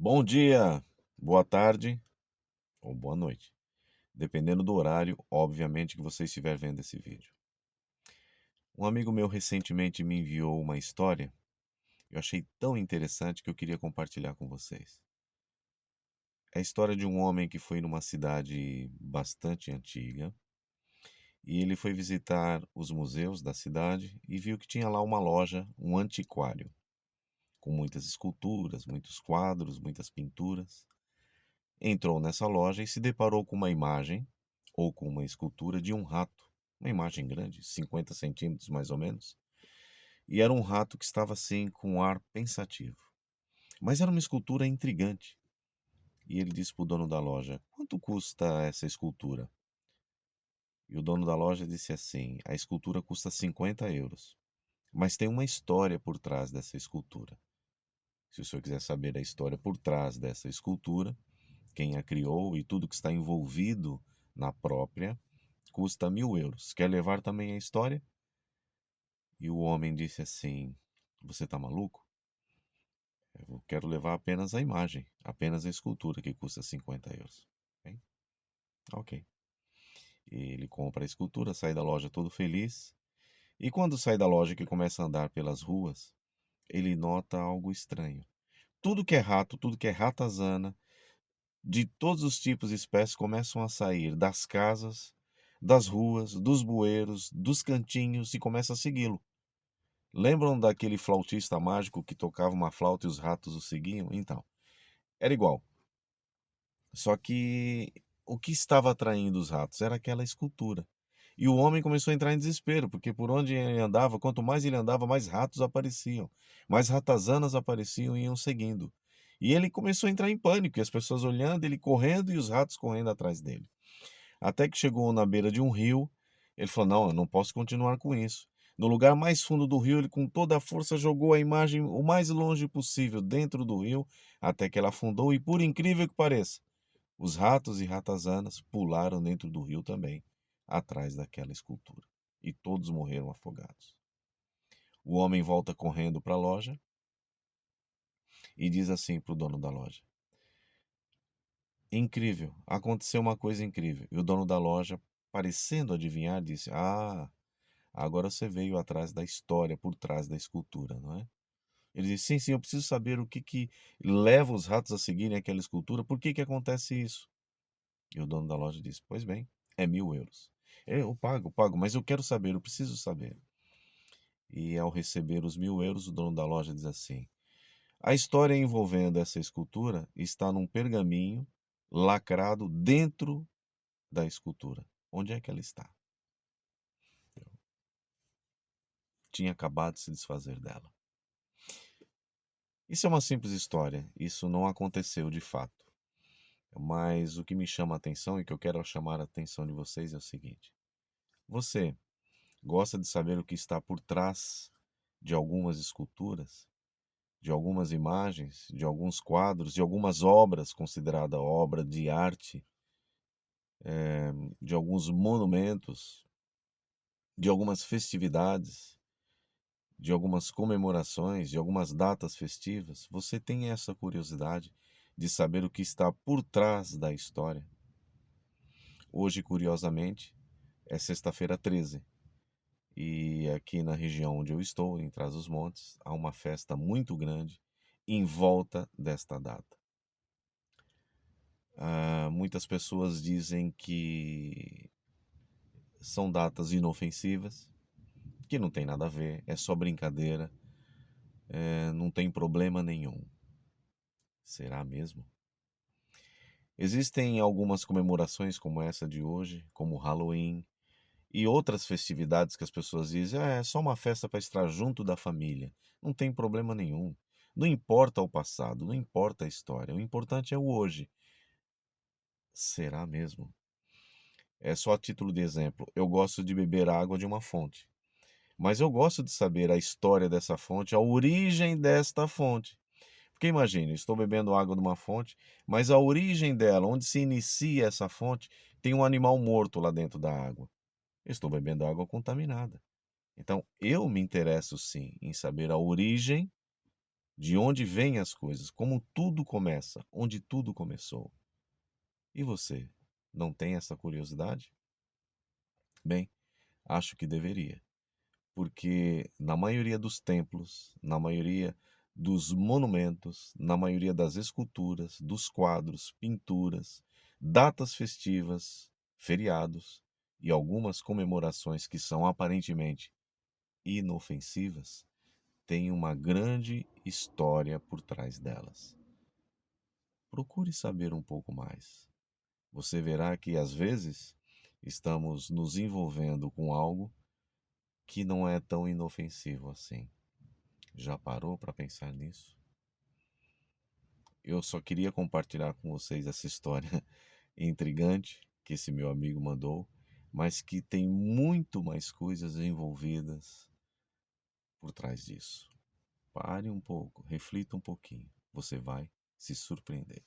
Bom dia, boa tarde ou boa noite, dependendo do horário, obviamente, que você estiver vendo esse vídeo. Um amigo meu recentemente me enviou uma história, eu achei tão interessante que eu queria compartilhar com vocês. É a história de um homem que foi numa cidade bastante antiga e ele foi visitar os museus da cidade e viu que tinha lá uma loja, um antiquário, com muitas esculturas, muitos quadros, muitas pinturas. Entrou nessa loja e se deparou com uma imagem, ou com uma escultura de um rato, uma imagem grande, 50 centímetros mais ou menos, e era um rato que estava assim com um ar pensativo. Mas era uma escultura intrigante. E ele disse para o dono da loja: "Quanto custa essa escultura?" E o dono da loja disse assim: "A escultura custa 50 euros. Mas tem uma história por trás dessa escultura. Se o senhor quiser saber a história por trás dessa escultura, quem a criou e tudo que está envolvido na própria, custa 1.000 euros. Quer levar também a história?" E o homem disse assim: "Você está maluco? Eu quero levar apenas a imagem, apenas a escultura que custa 50 euros." Bem, ok. Ele compra a escultura, sai da loja todo feliz. E quando sai da loja que começa a andar pelas ruas, ele nota algo estranho. Tudo que é rato, tudo que é ratazana, de todos os tipos e espécies começam a sair das casas, das ruas, dos bueiros, dos cantinhos e começa a segui-lo. Lembram daquele flautista mágico que tocava uma flauta e os ratos o seguiam? Então, era igual. Só que o que estava atraindo os ratos era aquela escultura. E o homem começou a entrar em desespero, porque por onde ele andava, quanto mais ele andava, mais ratos apareciam, mais ratazanas apareciam e iam seguindo. E ele começou a entrar em pânico, e as pessoas olhando, ele correndo e os ratos correndo atrás dele. Até que chegou na beira de um rio, ele falou: "Não, eu não posso continuar com isso." No lugar mais fundo do rio, ele com toda a força jogou a imagem o mais longe possível dentro do rio, até que ela afundou e, por incrível que pareça, os ratos e ratazanas pularam dentro do rio também, atrás daquela escultura. E todos morreram afogados. O homem volta correndo para a loja e diz assim para o dono da loja: "Incrível, aconteceu uma coisa incrível." E o dono da loja, parecendo adivinhar, disse: "Ah, agora você veio atrás da história por trás da escultura, não é?" Ele disse: "Sim, sim, eu preciso saber o que que leva os ratos a seguirem aquela escultura, por que que acontece isso?" E o dono da loja disse: "Pois bem, é 1.000 euros." "Eu pago, mas eu quero saber, eu preciso saber." E ao receber os 1.000 euros, o dono da loja diz assim: "A história envolvendo essa escultura está num pergaminho lacrado dentro da escultura." Onde é que ela está? Tinha acabado de se desfazer dela. Isso é uma simples história, isso não aconteceu de fato. Mas o que me chama a atenção e que eu quero chamar a atenção de vocês é o seguinte: você gosta de saber o que está por trás de algumas esculturas, de algumas imagens, de alguns quadros, de algumas obras considerada obra de arte, de alguns monumentos, de algumas festividades, de algumas comemorações, de algumas datas festivas? Você tem essa curiosidade de saber o que está por trás da história? Hoje, curiosamente, é sexta-feira 13 e aqui na região onde eu estou, em Trás-os-Montes, há uma festa muito grande em volta desta data. Muitas pessoas dizem que são datas inofensivas, que não tem nada a ver, é só brincadeira, não tem problema nenhum. Será mesmo? Existem algumas comemorações como essa de hoje, como o Halloween, e outras festividades que as pessoas dizem: "Ah, é só uma festa para estar junto da família." Não tem problema nenhum. Não importa o passado, não importa a história, o importante é o hoje. Será mesmo? É só a título de exemplo, eu gosto de beber água de uma fonte, mas eu gosto de saber a história dessa fonte, a origem desta fonte. Porque imagine, eu estou bebendo água de uma fonte, mas a origem dela, onde se inicia essa fonte, tem um animal morto lá dentro da água. Eu estou bebendo água contaminada. Então, eu me interesso sim em saber a origem de onde vêm as coisas, como tudo começa, onde tudo começou. E você, não tem essa curiosidade? Bem, acho que deveria, porque na maioria dos templos, na maioria dos monumentos, na maioria das esculturas, dos quadros, pinturas, datas festivas, feriados e algumas comemorações que são aparentemente inofensivas, tem uma grande história por trás delas. Procure saber um pouco mais. Você verá que às vezes estamos nos envolvendo com algo que não é tão inofensivo assim. Já parou para pensar nisso? Eu só queria compartilhar com vocês essa história intrigante que esse meu amigo mandou, mas que tem muito mais coisas envolvidas por trás disso. Pare um pouco, reflita um pouquinho. Você vai se surpreender.